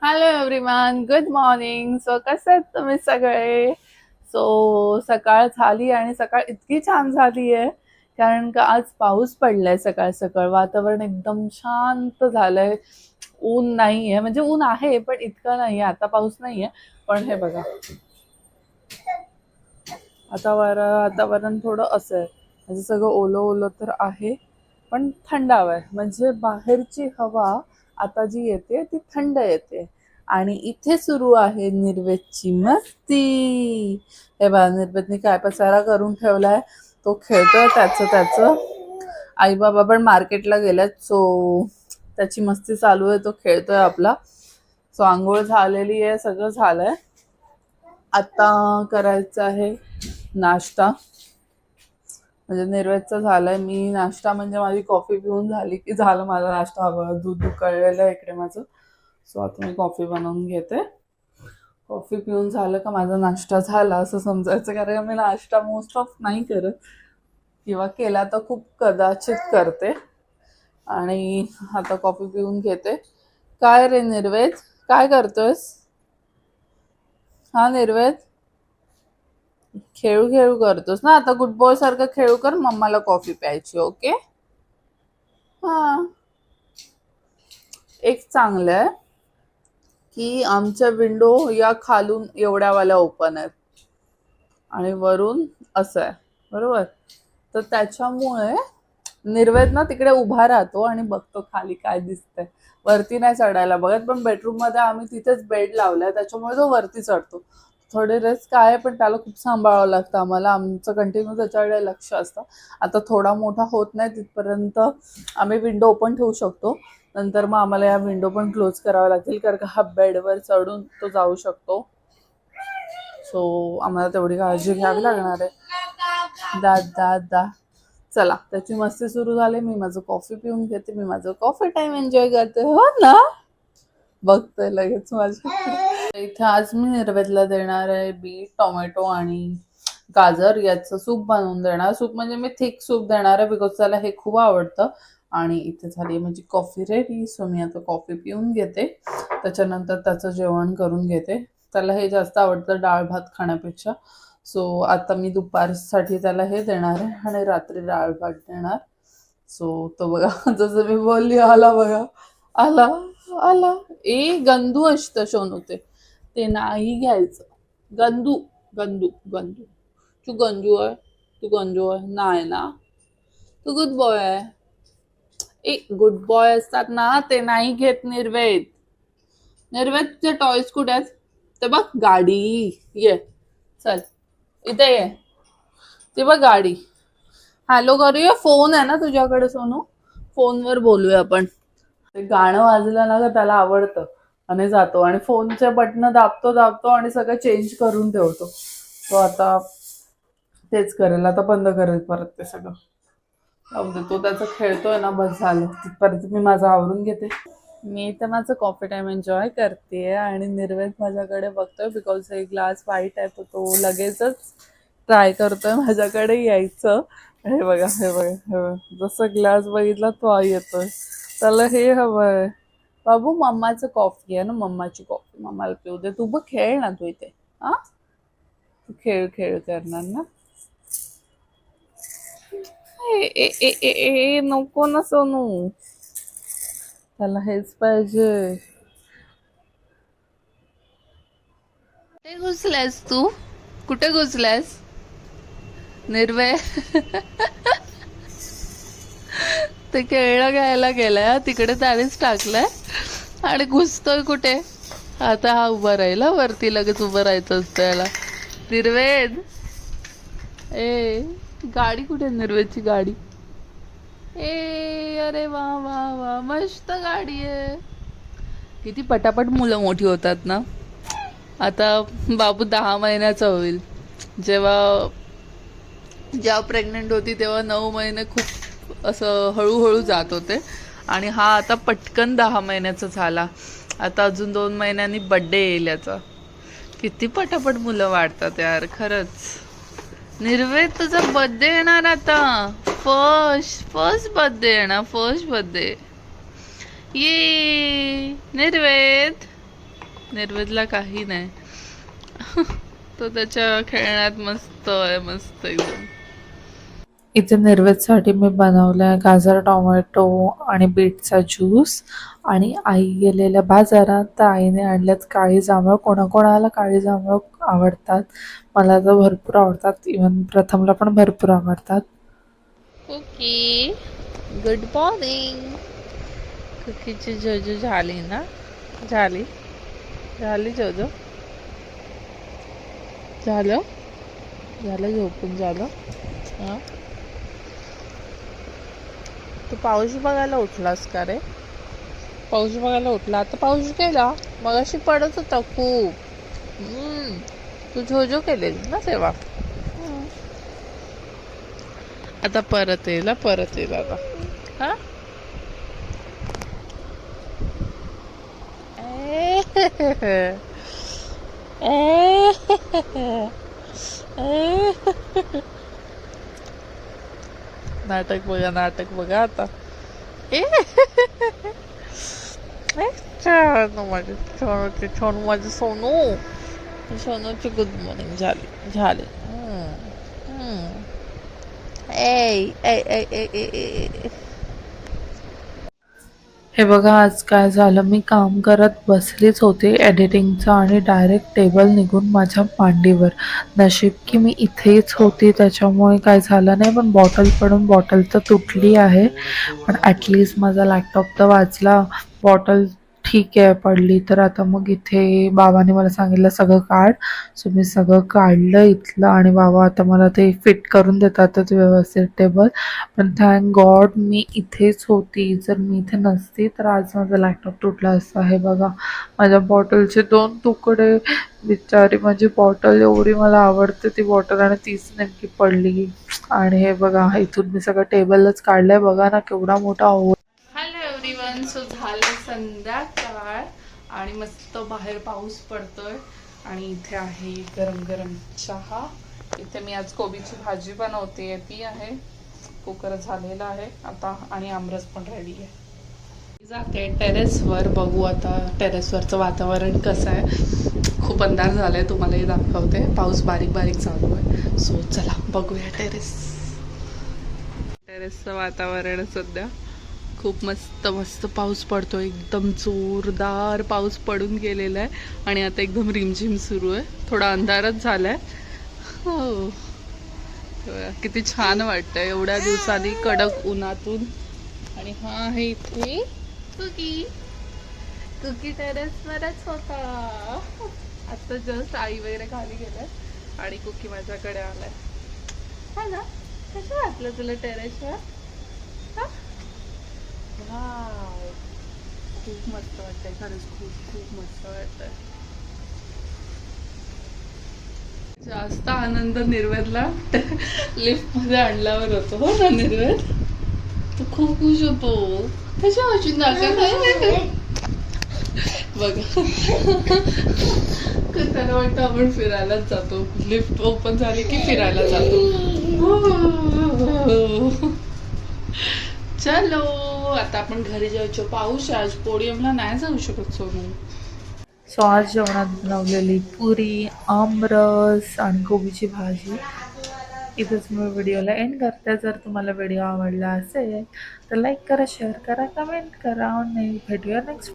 Hello everyone, good morning. So कसे आहेत तुम्ही सगळे? सो सकाळ झाली आणि सकाळ इतकी छान झाली आहे कारण का आज पाऊस पडलाय. सकाळ सकाळ वातावरण एकदम शांत झालंय. ऊन नाहीये, म्हणजे ऊन आहे पण इतकं नाहीये. आता पाऊस नाहीये पण हे बघा, आता वातावरण थोडं असं आहे, म्हणजे सगळं ओलं ओलं तर आहे पण थंड हवा आहे. म्हणजे बाहेरची हवा आता जी येते ती थंड येते. आणि इथे सुरू आहे निर्वेदची मस्ती. हे बघा, निर्वेदने काय पसारा करून ठेवलाय. तो खेळतोय त्याचं त्याचं. आई बाबा पण मार्केटला गेल्यात, सो त्याची मस्ती चालू आहे. तो खेळतोय आपला. सो आंघोळ झालेली आहे, सगळं झालंय. आता करायचं आहे नाश्ता. म्हणजे निर्वेदचा झालाय. मी नाश्ता म्हणजे माझी कॉफी पिऊन झाली की झालं माझा नाश्ता. हवं दूध उकळलेलं आहे इकडे माझं. सो आता मी कॉफी बनवून घेते. कॉफी पिऊन झालं का माझा नाश्ता झाला असं समजायचं, कारण मी नाश्ता मोस्ट ऑफ नाही करत, किंवा केला तर खूप कदाचित करते. आणि आता कॉफी पिऊन घेते. काय रे निर्वेद, काय करतोयस? हा निर्वेद, खेळू खेळू करतोस ना? आता गुड बॉय सारखं खेळू कर, मम्माला कॉफी प्यायची. ओके. हा. एक चांगलं आहे की आमच्या विंडो या खालून एवढ्यावाल्या ओपन आहेत आणि वरून असं आहे, बरोबर. तर त्याच्यामुळे निर्वेद ना तिकडे उभा राहतो आणि बघतो खाली काय दिसतंय. वरती नाही चढायला बघत, पण बेडरूम मध्ये आम्ही तिथेच बेड लावलाय त्याच्यामुळे तो वरती चढतो. थोडे रिस्क आहे पण त्याला खूप सांभाळावं लागतं आम्हाला. आमचं कंटिन्यू त्याच्याकडे लक्ष असतं. आता थोडा मोठा होत नाही तिथपर्यंत आम्ही विंडो ओपन ठेवू शकतो. नंतर मग आम्हाला या विंडो पण क्लोज कराव्या लागतील, कारण का हा बेडवर चढून तो जाऊ शकतो. सो आम्हाला तेवढी काळजी घ्यावी लागणार आहे. दा दा दा. चला, त्याची मस्ती सुरू झाली. मी माझं कॉफी पिऊन घेते. मी माझं कॉफी टाइम एन्जॉय करते. हो ना? बघतोय लगेच माझ्या इथे. आज मी निर्वेदला देणार आहे बीट, टोमॅटो आणि गाजर याचं सूप बनवून देणार. सूप म्हणजे मी थिक सूप देणार आहे, बिकॉज त्याला हे खूप आवडतं. आणि इथे झाली म्हणजे कॉफी रेडी. सो मी आता कॉफी पिऊन घेते, त्याच्यानंतर त्याचं जेवण करून घेते. त्याला हे जास्त आवडतं डाळ भात खाण्यापेक्षा. सो आता मी दुपारसाठी त्याला हे देणार आहे आणि रात्री डाळ भात देणार. सो तो बघा जसं मी बोलली, आला बघा, आला आला. ए गंदू असतं सोनू, ते नाही घ्यायचं. गंदू गंदू गंदू. तू गंजू आहे, तू गंजू आहे नाही ना. तू गुड बॉय आहे. ए गुड बॉय असतात ना ते नाही घेत निर्वेद. निर्वेदचे टॉयज कुठे आहेत? ते बघ गाडी. ये चल इथे ये. ते बघ गाडी. हॅलो करूया. फोन आहे ना तुझ्याकडे सोनू? फोनवर बोलूया आपण. ते गाणं वाजलं ना का त्याला आवडतं आणि जातो आणि फोनचे बटन दाबतो दाबतो आणि सगळं चेंज करून ठेवतो. तो आता तेच करेल. आता बंद करेल परत ते सगळं. जाऊ दे, तो त्याचं खेळतोय ना, बस झालं. तिथपर्यंत मी माझं आवरून घेते. मी तर माझं कॉफी टाइम एन्जॉय करते आणि निर्वेद माझ्याकडे बघतोय, बिकॉज एक ग्लास व्हाईट आहे, तर तो लगेचच ट्राय करतोय माझ्याकडे यायचं. हे बघा हे बघा हे बघा, जसं ग्लास बघितला तो येतोय. त्याला हे हवंय. बाबू मम्माचं कॉफी आहे ना, मम्माची कॉफी मम्माला पिऊ दे. तू बघ खेळ ना तू इथे. हा, तू खेळ खेळ करणार ना? ए ए ए ए ए नको ना सोनू, त्याला हेच पाहिजे. कुठे घुसलायस तू? कुठे घुसलायस निर्वे? ते खेळणं घ्यायला गेलाय तिकडे, त्यानेच टाकलंय आणि घुसतोय कुठे. आता हा उभा राहिला वरती, लगेच उभं राहायचं असतं याला. निर्वेद, ए गाडी कुठे? निर्वेदची गाडी. ए अरे वा वा वा, मस्त गाडी आहे. किती पटापट मुलं मोठी होतात ना. आता बाबू 10 महिन्याचा होईल. जेव्हा जेव्हा प्रेग्नंट होती तेव्हा 9 महिने खूप असं हळूहळू जात होते आणि हा आता पटकन 10 महिन्याचा झाला. आता अजून 2 महिन्यांनी बड्डे येईल याचा. किती पटापट मुलं वाढतात यार, खरंच. निर्वेद तुझा बर्थडे येणार आता. फर्स्ट बर्थडे येणार, फर्स्ट बर्थडे. ये निर्वेद, निर्वेदला काही नाही. तो त्याच्या खेळण्यात मस्त आहे, मस्त एकदम. इथे निर्वेदसाठी मी बनवलाय गाजर, टोमॅटो आणि बीटचा ज्यूस. आणि आई गेलेल्या बाजारात, तर आईने आणल्यात काळी जांभळं. कोणाकोणाला काळी जांभळं आवडतात, मला तर भरपूर आवडतात. इवन प्रथमला पण भरपूर आवडतात. Cookie, good morning. कुकीची जोजो झाली ना? झाली झाली जोजो. झालं झालं झोपून झालं. हां, तू पाऊस बघायला उठलास का रे? पाऊस बघायला उठला? आता पाऊस गेला, मगाशी पडत होता खूप. तू झोझो केलेली ना तेव्हा. आता परत येईल, परत येईल आता. हा नाटक बघा, नाटक बघा आता. छान माझे सोनूचे, सोनू माझे सोनू. सोनूची गुड मॉर्निंग झाली झाली. ए ए ए ए ए ए. हे बघा आज काय झालं, मी काम करत बसलीच होते एडिटिंगचं आणि डायरेक्ट टेबल निघून माझ्या मांडीवर. नशीब की मी इथेच होती, त्याच्यामुळे काय झालं नाही. पण बॉटल पडून बॉटल तर तुटली आहे, पण ॲटलिस्ट माझा लॅपटॉप तर वाचला. बॉटल ठीक आहे पडली तर. आता मग इथे बाबाने मला सांगितलं सगळं काढ. सो मी सगळं काढलं इथलं आणि बाबा आता मला ते फिट करून देतातच व्यवस्थित टेबल. पण थँक गॉड मी इथेच होती. जर मी इथे नसती तर आज माझा लॅपटॉप तुटला असता. हे बघा माझ्या बॉटलचे 2 तुकडे. बिचारी माझी बॉटल, एवढी मला आवडते ती बॉटल आणि तीच नेमकी पडली. आणि हे बघा इथून मी सगळं टेबलच काढलंय. बघा ना केवढा मोठा होल. Hello everyone. सो झालं संध्याकाळ आणि मस्त बाहेर पाऊस पडतोय आणि इथे आहे गरम गरम चहा. इथे मी आज कोबीची भाजी बनवते, ती आहे. कुकर झालेला आहे आता आणि आमरस पण रेडी आहे. जाते टेरेसवर, बघू आता टेरेसवरचं वातावरण कसं आहे. खूप अंधार झालाय, तुम्हालाही दाखवते. पाऊस बारीक बारीक चालू आहे. सो चला बघूया टेरेसचं वातावरण. सध्या खूप मस्त मस्त पाऊस पडतो, एकदम जोरदार पाऊस पडून गेलेला आहे आणि आता एकदम रिमझिम सुरू आहे. थोडा अंधारच झालाय. हो, किती छान वाटतंय एवढ्या दिवसांनी कडक उन्हातून. आणि हा आहे इथे कुकी. कुकी टेरेसवरच होता. आता जस्ट आई वगैरे खाली गेलाय आणि कुकी माझ्याकडे आलाय. हा ना, कसं वाटलं तुला टेरेसवर? खूप मस्त वाटतंय खरंच, खूप खूप मस्त वाटतंय. जास्त आनंद निर्वेदला लिफ्ट मध्ये आणल्यावर होतो. हो ना निर्वेद, तू खूप खुश होतो. कशा वाचून दाखल बघा. त्याला वाटतं आपण फिरायलाच जातो. लिफ्ट ओपन झाली की फिरायला जातो. चलो आता आपण घरी जायचो. पाऊस आज पोडियमला नाही जाऊ शकत सोनू. सो आज जेवणात बनवलेली पुरी, आमरस आणि कोबीची भाजी. इथेच मी व्हिडिओला एंड करते. जर तुम्हाला व्हिडिओ आवडला असेल तर लाईक करा, शेअर करा, कमेंट करा आणि भेटूया नेक्स्ट